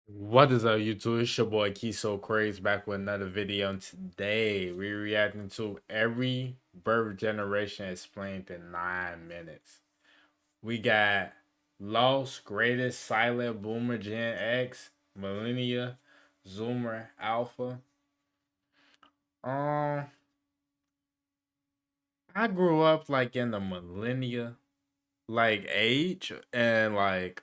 What is up, YouTube? It's your boy Keyso Craze back with another video. And today we're reacting to every birth generation explained in 9 minutes. We got Lost, Greatest, Silent, Boomer, Gen X, Millennia, Zoomer, Alpha. Um, I grew up like in the millennia like age, and like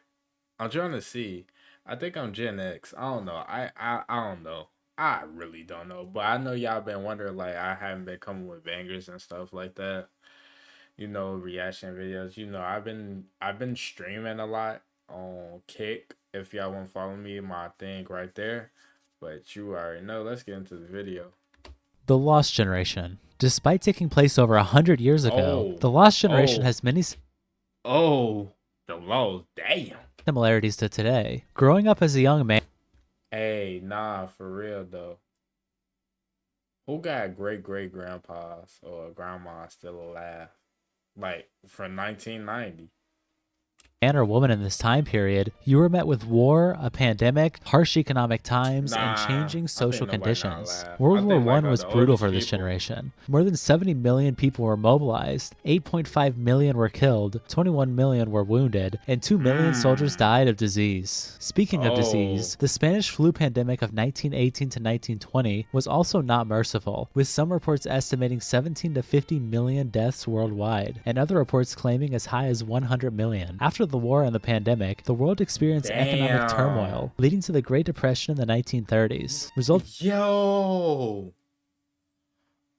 I'm trying to see. I think I'm Gen X. I don't know. I don't know. I really don't know. But I know y'all been wondering, like, I haven't been coming with bangers and stuff like that. Reaction videos. I've been streaming a lot on Kick. If y'all want to follow me, my thing right there. But you already know. Let's get into the video. The Lost Generation. Despite taking place over 100 years ago, Oh, The Lost Generation oh, has many oh, the lows. Damn. similarities to today. Growing up as a young man Hey, nah, for real though. Who got great great grandpas or grandma still alive? Like from 1990. or woman in this time period, you were met with war, a pandemic, harsh economic times, and Nah, changing I think social nobody not conditions. alive. World I War think like One was the brutal oldest for this people. generation. More than 70 million people were mobilized, 8.5 million were killed, 21 million were wounded, and 2 million soldiers Mmm. died of disease. Speaking of Oh, disease, the Spanish flu pandemic of 1918 to 1920 was also not merciful, with some reports estimating 17 to 50 million deaths worldwide, and other reports claiming as high as 100 million. After the war and the pandemic, the world experienced economic damn. turmoil, leading to the Great Depression in the 1930s, resulting Yo.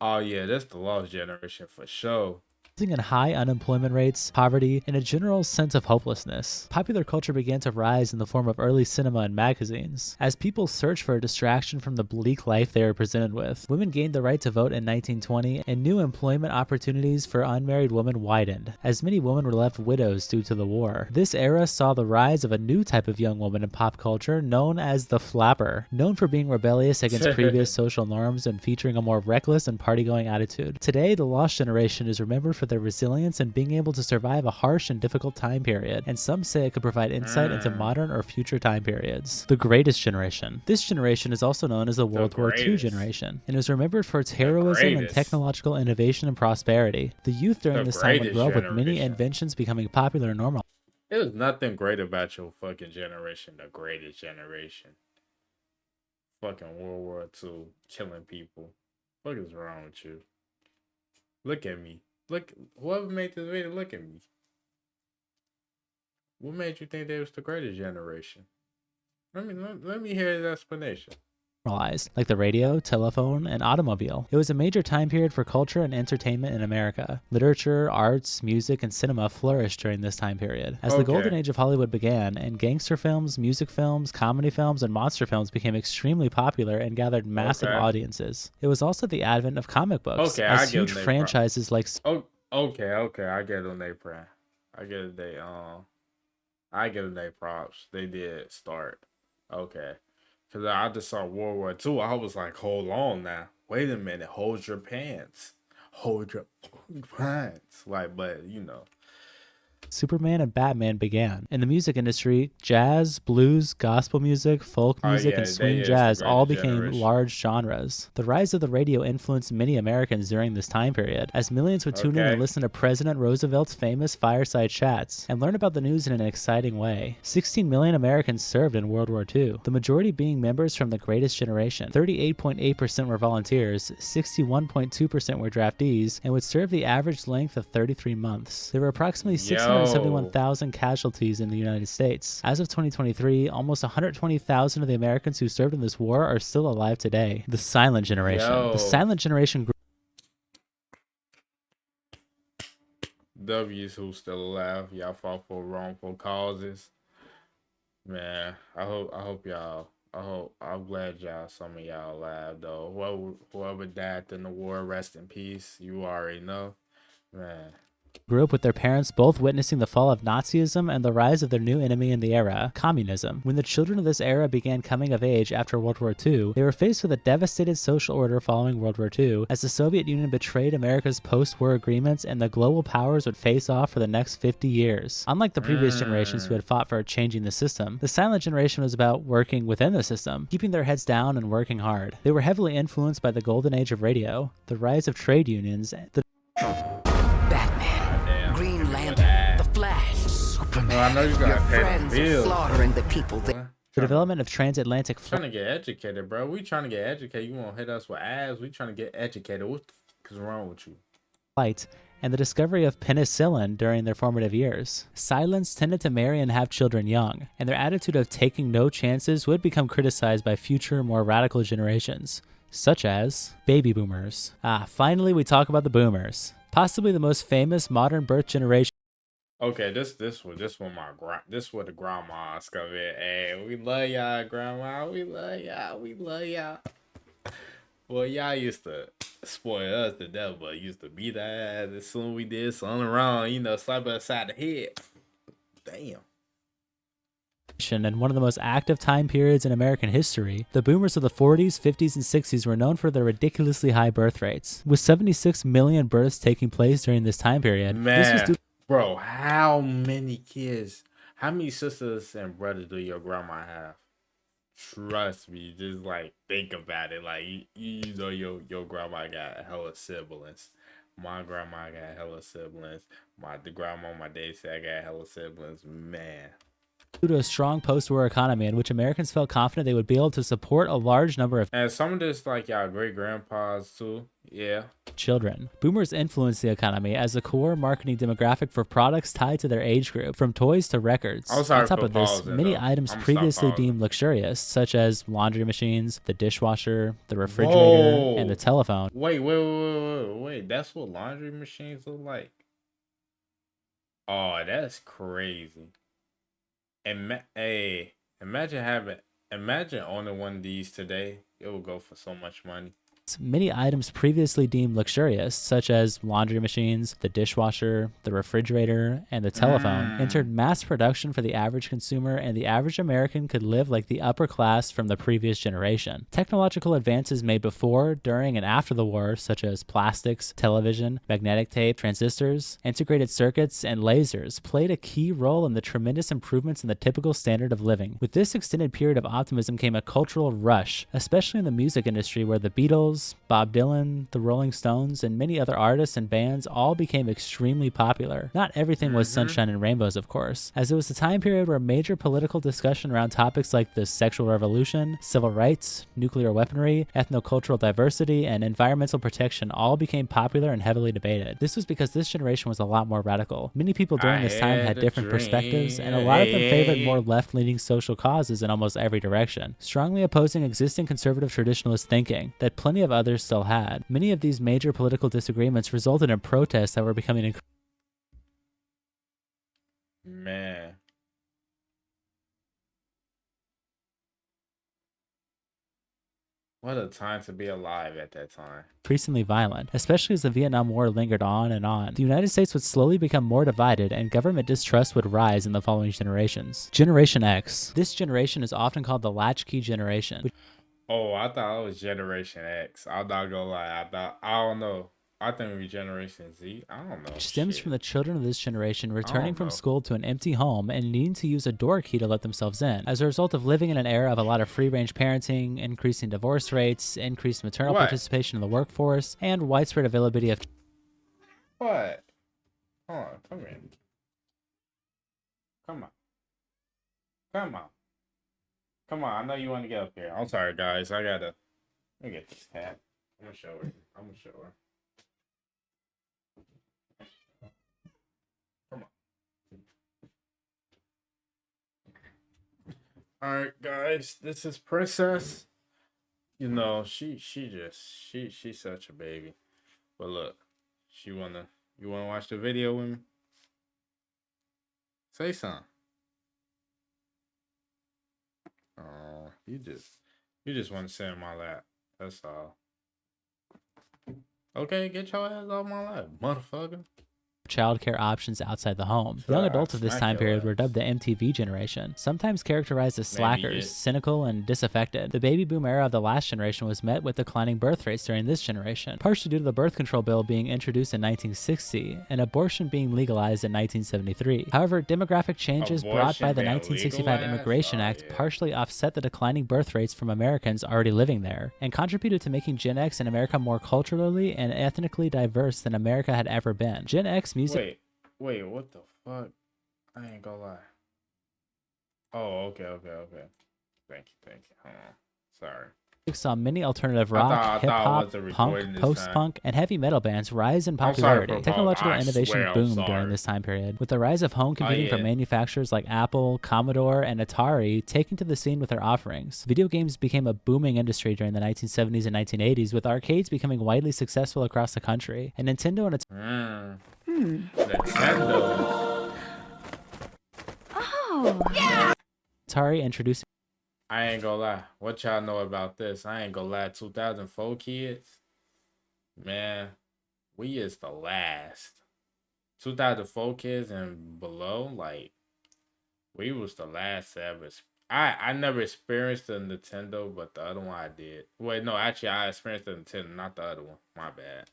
Oh yeah, that's the lost generation for sure. in high unemployment rates, poverty, and a general sense of hopelessness. Popular culture began to rise in the form of early cinema and magazines. As people searched for a distraction from the bleak life they were presented with, women gained the right to vote in 1920, and new employment opportunities for unmarried women widened, as many women were left widows due to the war. This era saw the rise of a new type of young woman in pop culture known as the flapper, known for being rebellious against previous social norms and featuring a more reckless and party-going attitude. Today, the lost generation is remembered for their resilience and being able to survive a harsh and difficult time period, and some say it could provide insight into mm, modern or future time periods. The greatest generation. This generation is also known as the the World War II greatest. generation, and is remembered for its The heroism and greatest. technological innovation and prosperity. The youth during The this time would greatest grow up with many generation. inventions becoming popular and normal. There's nothing great about your fucking generation, the greatest generation. Fucking World War II, killing people. What is wrong with you? Look at me. Look, whoever made this video, look at me. What made you think they was the greatest generation? Let me hear his explanation. Like the radio, telephone, and automobile. It was a major time period for culture and entertainment in America. Literature, arts, music, and cinema flourished during this time period. As the golden Okay. age of Hollywood began, and gangster films, music films, comedy films, and monster films became extremely popular and gathered massive Okay. audiences. It was also the advent of comic books, Okay, I as give huge them they pro. franchises like Oh, okay. I give them they pro. I give they I give them they props. They did start. Okay. Cause I just saw World War II. I was like, hold on now. Wait a minute. Hold your pants. Hold your pants. Like, but Superman and Batman began. In the music industry, jazz, blues, gospel music, folk Oh music, and yeah, they swing is the jazz all greatest became generation. large genres. The rise of the radio influenced many Americans during this time period, as millions would tune in and Okay. listen to President Roosevelt's famous fireside chats and learn about the news in an exciting way. 16 million Americans served in World War II, the majority being members from the greatest generation. 38.8% were volunteers, 61.2% were draftees, and would serve the average length of 33 months. There were approximately Yo. 671,000 casualties in the United States. As of 2023, almost 120,000 of the Americans who served in this war are still alive today. The Silent Generation. The Yo. Silent Generation W's who still alive. Y'all fought for wrongful causes. Man, I hope y'all I'm glad y'all some of y'all alive though. Whoever died in the war, rest in peace. You already know. Man. Grew up with their parents both witnessing the fall of Nazism and the rise of their new enemy in the era, communism. When the children of this era began coming of age after World War II, they were faced with a devastated social order following World War II, as the Soviet Union betrayed America's post-war agreements and the global powers would face off for the next 50 years. Unlike the previous generations who had fought for changing the system, the silent generation was about working within the system, keeping their heads down and working hard. They were heavily influenced by the golden age of radio, the rise of trade unions, the Green Lantern, the Flash, Superman. I know you Your gotta pay the friends are bills. slaughtering the people that. the development of transatlantic Trying to get educated, bro. We trying to get educated. You won't hit us with ads. We trying to get educated. What the fuck is wrong with you? flight, and the discovery of penicillin during their formative years. Silents tended to marry and have children young, and their attitude of taking no chances would become criticized by future, more radical generations, such as baby boomers. Finally we talk about the boomers. Possibly the most famous modern birth generation. Okay, this one this where the grandmas come in. Hey, we love y'all, grandma. We love y'all. We love y'all. Well, y'all used to spoil us to death, but used to beat our ass as soon as we did something wrong. You know, slap us upside the head. Damn. And one of the most active time periods in American history, the boomers of the 40s, 50s, and 60s were known for their ridiculously high birth rates. With 76 million births taking place during this time period, this was due. Bro, how many kids, how many sisters and brothers do your grandma have? Trust me, just like think about it. Like you know your grandma got hella siblings. My grandma got hella siblings. The grandma on my dad's side got hella siblings. Man. Due to a strong post-war economy in which Americans felt confident they would be able to support a large number of And some of this like y'all great grandpas too. Yeah. children. Boomers influenced the economy as a core marketing demographic for products tied to their age group, from toys to records. I'm sorry On top for of this, pausing, many though. items I'm gonna previously stop pausing. deemed luxurious, such as laundry machines, the dishwasher, the refrigerator, Whoa. and the telephone. Wait. That's what laundry machines look like. Oh, that's crazy. Imagine owning one of these today. It would go for so much money. Many items previously deemed luxurious, such as laundry machines, the dishwasher, the refrigerator, and the telephone, entered mass production for the average consumer, and the average American could live like the upper class from the previous generation. Technological advances made before, during, and after the war, such as plastics, television, magnetic tape, transistors, integrated circuits, and lasers, played a key role in the tremendous improvements in the typical standard of living. With this extended period of optimism came a cultural rush, especially in the music industry, where the Beatles, Bob Dylan, the Rolling Stones, and many other artists and bands all became extremely popular. Not everything was sunshine and rainbows, of course, as it was a time period where major political discussion around topics like the sexual revolution, civil rights, nuclear weaponry, ethnocultural diversity, and environmental protection all became popular and heavily debated. This was because this generation was a lot more radical. Many people during this time had different perspectives, and a lot of them favored more left-leaning social causes in almost every direction, strongly opposing existing conservative traditionalist thinking that plenty of others still had. Many of these major political disagreements resulted in protests that were becoming Man. What a time to be alive at that time. increasingly violent, especially as the Vietnam War lingered on and on. The United States would slowly become more divided, and government distrust would rise in the following generations. Generation X. This generation is often called the latchkey generation. Oh, I thought it was Generation X. I'm not gonna lie. I don't know. I think it was Generation Z. I don't know. Which stems from the children of this generation returning from know. school to an empty home and needing to use a door key to let themselves in, as a result of living in an era of a lot of free-range parenting, increasing divorce rates, increased maternal participation in the workforce, and widespread availability of What? Hold on, come here. Come on, I know you want to get up here. I'm sorry, guys. Let me get this hat. I'm gonna show her. Come on. Alright, guys. This is Princess. You know, she's such a baby. But look, you wanna watch the video with me? Say something. Oh, you just want to sit in my lap. That's all. Okay, get your ass off my lap, motherfucker. childcare options outside the home. Young adults of this time period were dubbed the MTV generation, sometimes characterized as slackers, cynical, and disaffected. The baby boom era of the last generation was met with declining birth rates during this generation, partially due to the birth control bill being introduced in 1960 and abortion being legalized in 1973. However, demographic changes brought by the 1965 Immigration Act partially offset the declining birth rates from Americans already living there, and contributed to making Gen X in America more culturally and ethnically diverse than America had ever been. Gen X music. Wait, what the fuck? I ain't gonna lie. Oh, okay. Thank you. Hold on. Sorry. Saw many alternative rock, hip-hop, punk, post-punk, and heavy metal bands rise in popularity. Technological innovation boomed during this time period, with the rise of home computing from manufacturers like Apple, Commodore, and Atari taking to the scene with their offerings. Video games became a booming industry during the 1970s and 1980s, with arcades becoming widely successful across the country, and Nintendo and its Nintendo. Oh, yeah. Atari introducing. I ain't gonna lie. What y'all know about this? I ain't gonna lie. 2004 kids, man, we is the last. 2004 kids and below, like, we was the last to ever. I never experienced the Nintendo, but the other one I did. Wait, no, actually, I experienced the Nintendo, not the other one. My bad.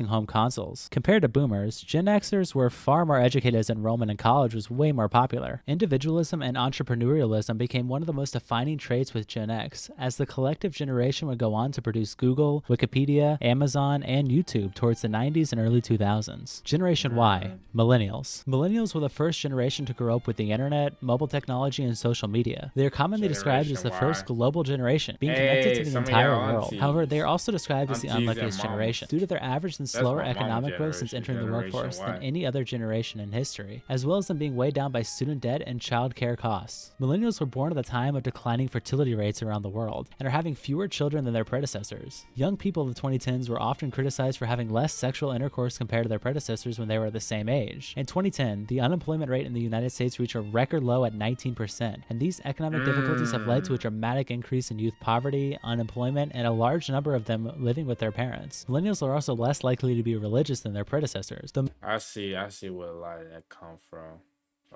Home consoles. Compared to boomers, Gen Xers were far more educated as enrollment in college was way more popular. Individualism and entrepreneurialism became one of the most defining traits with Gen X, as the collective generation would go on to produce Google, Wikipedia, Amazon, and YouTube towards the 90s and early 2000s. Generation Y, Millennials. Millennials were the first generation to grow up with the internet, mobile technology, and social media. They are commonly described as the first global generation, being connected to the entire world. However, they are also described as the unluckiest generation, due to their average and slower economic growth since entering the workforce than any other generation in history, as well as them being weighed down by student debt and child care costs. Millennials were born at the time of declining fertility rates around the world, and are having fewer children than their predecessors. Young people of the 2010s were often criticized for having less sexual intercourse compared to their predecessors when they were the same age. In 2010, the unemployment rate in the United States reached a record low at 19%, and these economic difficulties have led to a dramatic increase in youth poverty, unemployment, and a large number of them living with their parents. Millennials are also less likely to be religious than their predecessors. I see where a lot of that come from.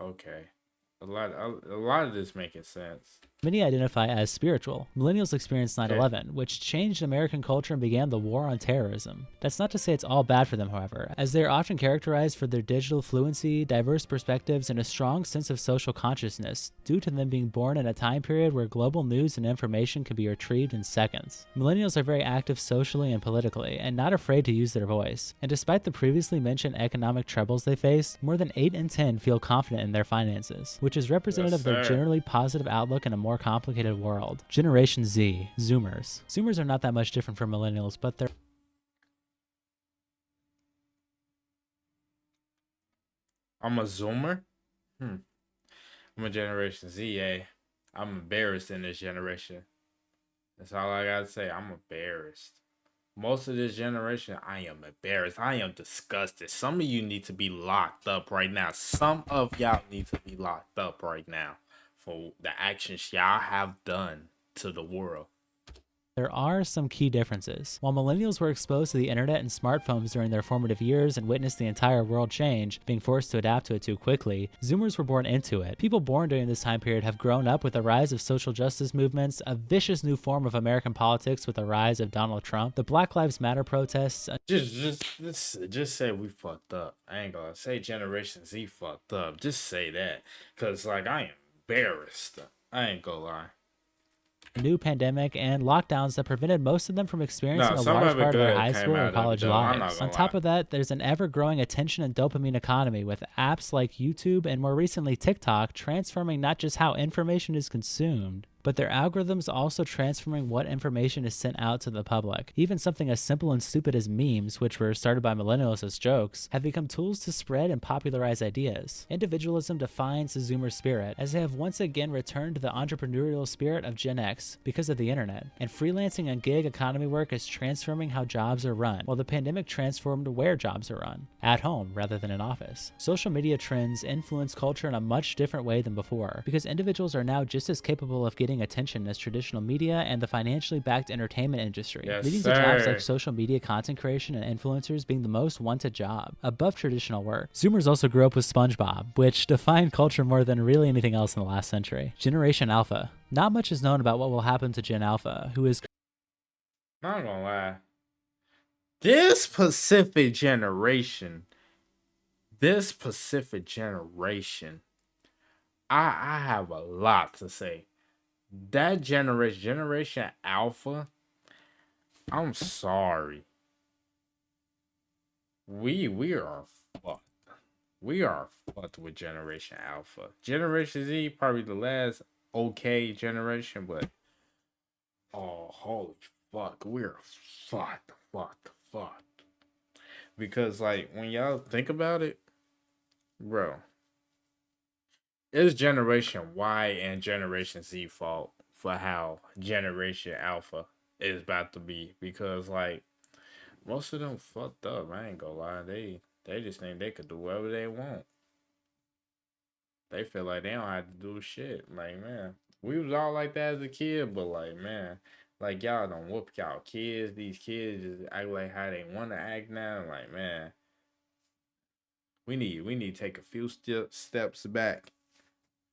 Okay. A lot of this making sense. Many identify as spiritual. Millennials experienced 9/11, which changed American culture and began the war on terrorism. That's not to say it's all bad for them, however, as they are often characterized for their digital fluency, diverse perspectives, and a strong sense of social consciousness, due to them being born in a time period where global news and information can be retrieved in seconds. Millennials are very active socially and politically, and not afraid to use their voice. And despite the previously mentioned economic troubles they face, more than 8 in 10 feel confident in their finances, which is representative of their generally positive outlook in a more complicated world. Generation Z, Zoomers. Zoomers are not that much different from Millennials, but they're I'm a Zoomer? I'm a Generation Z, eh? I'm embarrassed in this generation. That's all I gotta say. I'm embarrassed. Most of this generation, I am embarrassed. I am disgusted. Some of you need to be locked up right now. Some of y'all need to be locked up right now for the actions y'all have done to the world. There are some key differences. While millennials were exposed to the internet and smartphones during their formative years and witnessed the entire world change, being forced to adapt to it too quickly, Zoomers were born into it. People born during this time period have grown up with the rise of social justice movements, a vicious new form of American politics with the rise of Donald Trump, the Black Lives Matter protests. Just say we fucked up. I ain't gonna say Generation Z fucked up. Just say that, cause like I am embarrassed. I ain't gonna lie. New pandemic and lockdowns that prevented most of them from experiencing a large part of their high school or college lives. On top of that, there's an ever-growing attention and dopamine economy with apps like YouTube and more recently TikTok transforming not just how information is consumed, but their algorithms also transforming what information is sent out to the public. Even something as simple and stupid as memes, which were started by millennials as jokes, have become tools to spread and popularize ideas. Individualism defines the Zoomer spirit, as they have once again returned to the entrepreneurial spirit of Gen X because of the internet. And freelancing and gig economy work is transforming how jobs are run, while the pandemic transformed where jobs are run, at home rather than in office. Social media trends influence culture in a much different way than before, because individuals are now just as capable of getting gaining attention as traditional media and the financially backed entertainment industry, Yes, leading to jobs like sir. social media content creation and influencers being the most wanted job, above traditional work. Zoomers also grew up with SpongeBob, which defined culture more than really anything else in the last century. Generation Alpha. Not much is known about what will happen to Gen Alpha, who is Not gonna lie. This Pacific generation, this Pacific generation, I have a lot to say. That generation, Generation Alpha, I'm sorry. We are fucked. We are fucked with Generation Alpha. Generation Z, probably the last okay generation, but oh holy fuck, we're fucked. Because like when y'all think about it, bro, it's Generation Y and Generation Z fault for how Generation Alpha is about to be. Because like most of them fucked up. I ain't gonna lie. They just think they could do whatever they want. They feel like they don't have to do shit. Like man, we was all like that as a kid, but like man, like y'all don't whoop y'all kids. These kids just act like how they want to act now. Like man, we need to take a few steps back.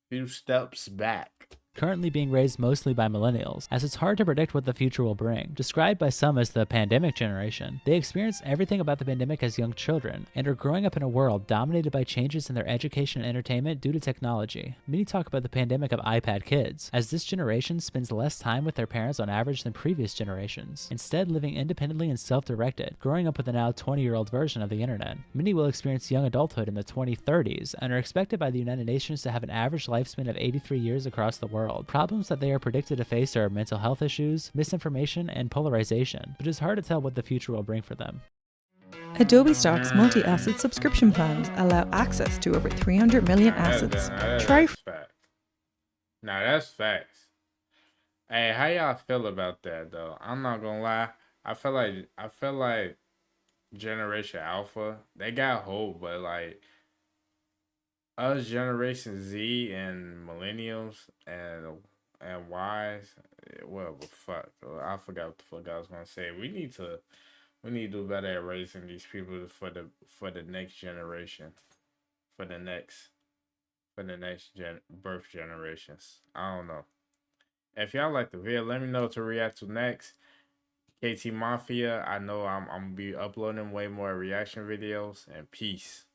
Few steps back. currently being raised mostly by millennials, as it's hard to predict what the future will bring. Described by some as the pandemic generation, they experience everything about the pandemic as young children, and are growing up in a world dominated by changes in their education and entertainment due to technology. Many talk about the pandemic of iPad kids, as this generation spends less time with their parents on average than previous generations, instead living independently and self-directed, growing up with a now 20-year-old version of the internet. Many will experience young adulthood in the 2030s, and are expected by the United Nations to have an average lifespan of 83 years across the world. Problems that they are predicted to face are mental health issues, misinformation, and polarization, but it's hard to tell what the future will bring for them. Adobe Stock's multi-asset subscription plans allow access to over 300 million assets. Try That's fact. Now that's facts. Hey, how y'all feel about that though? I'm not gonna lie. I feel like Generation Alpha, they got hope, but like us Generation Z and Millennials and Ys, well, but fuck, I forgot what the fuck I was gonna say. We need to do better at raising these people for the next generation, for the next birth generations. I don't know. If y'all like the video, let me know to react to next. KT Mafia, I know I'm gonna be uploading way more reaction videos, and peace.